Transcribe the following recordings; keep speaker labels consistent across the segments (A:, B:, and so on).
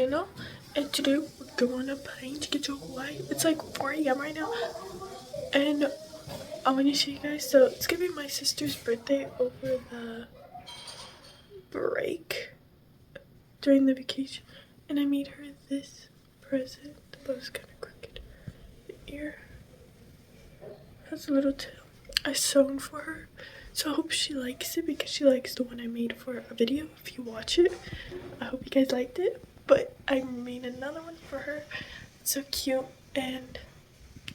A: channel, and today we're going on a plane to get to Hawaii. It's like 4 a.m. right now, and I want to show you guys. So it's gonna be my sister's birthday over the break during the vacation, and I made her this present. The bow's kind of crooked. The ear has a little tail. I sewn for her, so I hope she likes it because she likes the one I made for a video. If you watch it, I hope you guys liked it. But I made another one for her. It's so cute, and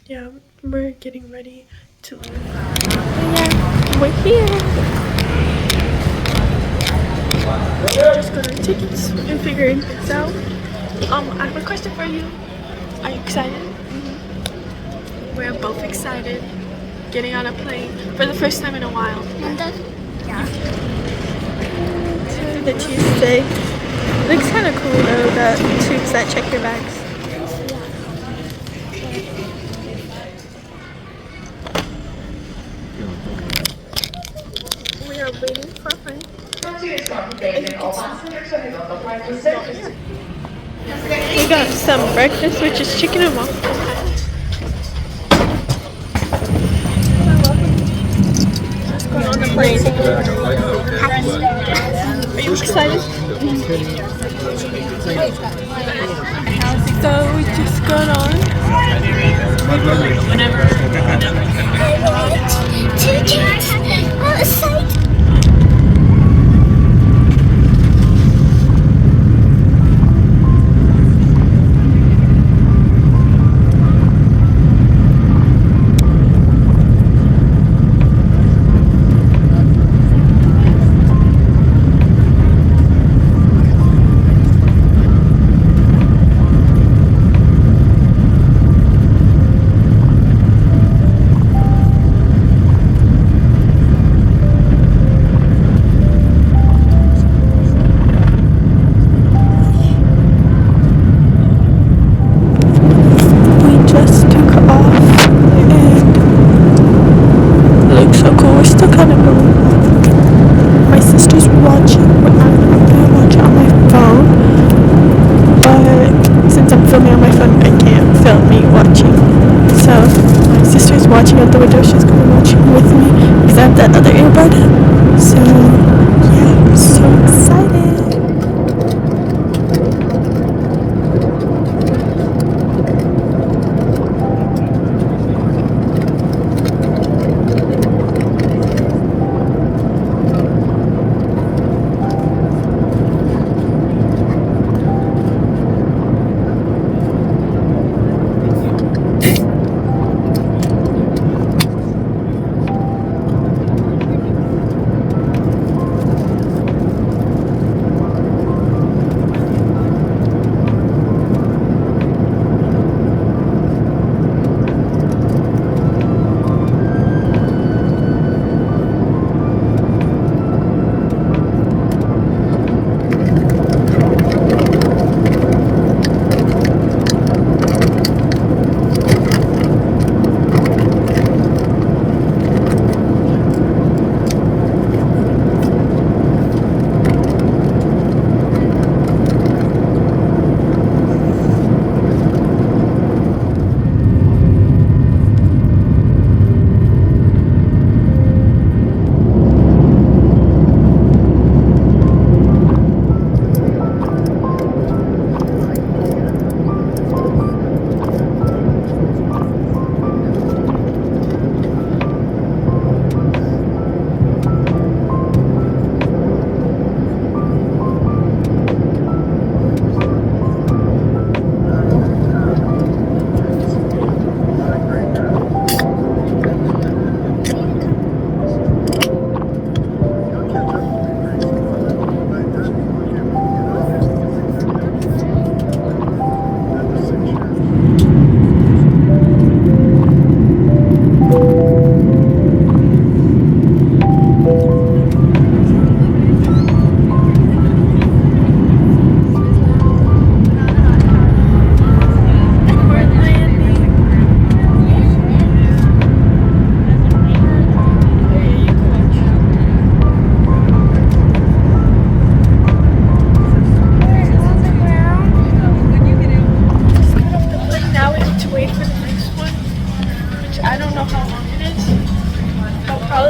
A: yeah, we're getting ready to leave. Yeah, we're here. Just got our tickets and figuring things out. I have a question for you. Are you excited? Mm-hmm. We're both excited. Getting on a plane for the first time in a while. Yeah. To the Tuesday. Looks kind of cool though, the tubes that check your bags. We are waiting for a friend. We got some breakfast, which is chicken and waffles. On the plane. Are you excited? So we just got on. Whenever.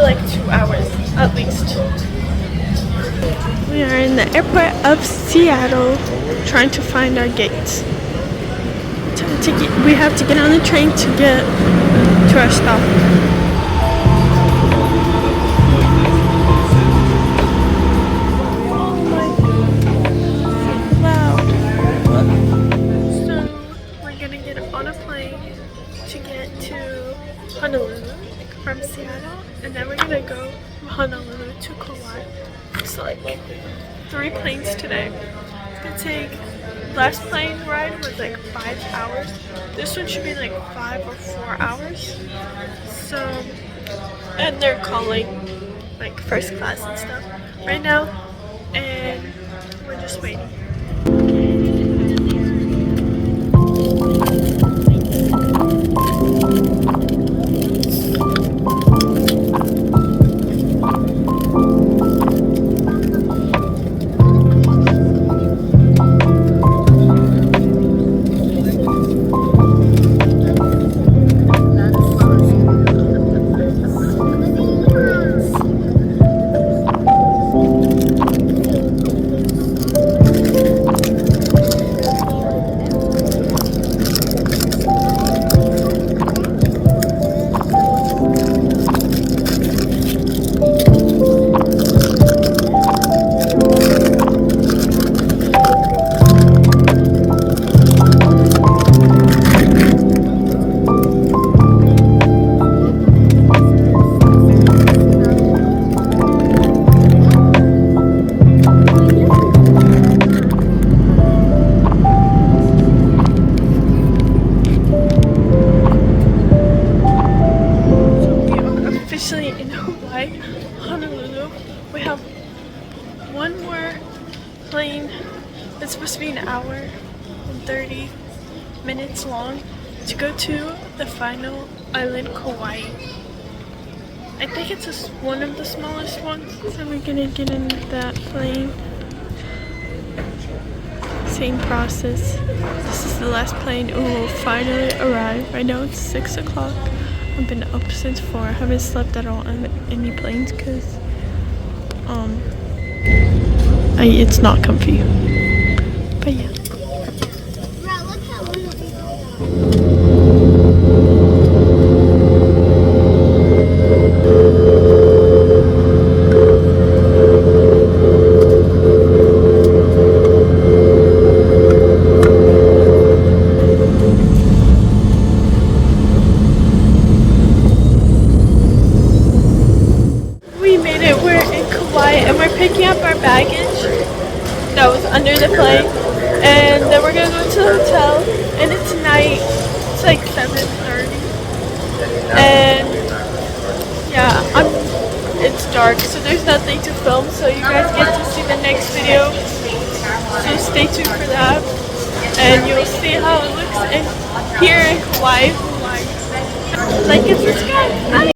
A: like 2 hours at least. We are in the airport of Seattle trying to find our gates. We have to get on the train to get to our stop. Oh my god. Wow. So we're gonna get on a plane to get to Honolulu from Seattle, and then we're gonna go from Honolulu to Kauai. It's like 3 planes today. It's gonna take, last plane ride was like 5 hours. This one should be like 5 or 4 hours. So, and they're calling like first class and stuff right now, and we're just waiting. In Hawaii, Honolulu, we have one more plane. It's supposed to be an hour and 30 minutes long to go to the final island, Kauai. I think it's one of the smallest ones. So we're gonna get in that plane. Same process. This is the last plane. It will finally arrive. Right now it's 6 o'clock. I've been up since 4. I haven't slept at all on any planes because it's not comfy. But yeah. And we're picking up our baggage that was under the plane, and then we're gonna go to the hotel, and it's night. It's like 7:30, and yeah, it's dark, so there's nothing to film, so you guys get to see the next video, so stay tuned for that, and you'll see how it looks here in Hawaii. Like and subscribe. Bye.